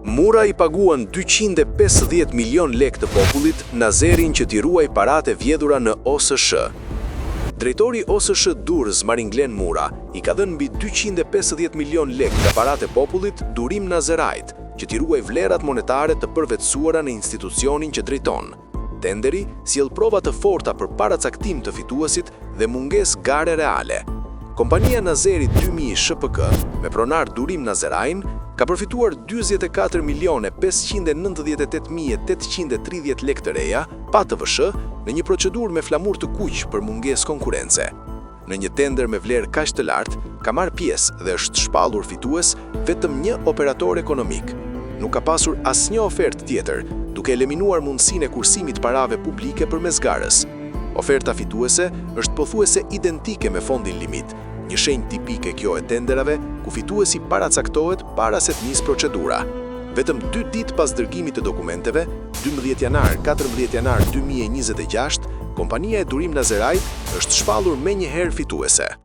Mura i paguan 250 milion lek të popullit Nazerin që t'i ruaj paratë e vjedhura në OSSH. Drejtori OSSH Durrës Maringlen Mura i ka dhënë mbi 250 milion lek nga paratë e popullit Durim Nazerajt, që t'i ruaj vlerat monetare të përvetësuara në institucionin që drejton. Tenderi sjell prova të forta për paracaktim të fituesit dhe mungesë gare reale. Kompania Nazeri 2000 SPK, me pronar Durim Nazerajn, ka përfituar 24.598.830 lek të reja, pa TVSH, në një procedurë me flamur të kuq për mungesë konkurrence. Në një tender me vlerë kaq të lartë, ka marrë pjesë dhe është shpallur fitues vetëm një operator ekonomik. Nuk ka pasur asnjë ofertë tjetër, duke eliminuar mundësinë e kursimit parave publike përmes garës. Oferta fituese është pothuajse identike me fondin limit, një shenjë tipike kjo e tenderave ku fituesi paracaktohet para se të nisë procedura. Vetëm 2 ditë pas dërgimit të dokumenteve, 12 janar-14 janar 2026, kompania e Durim Nazerajt është shpallur menjëherë fituese.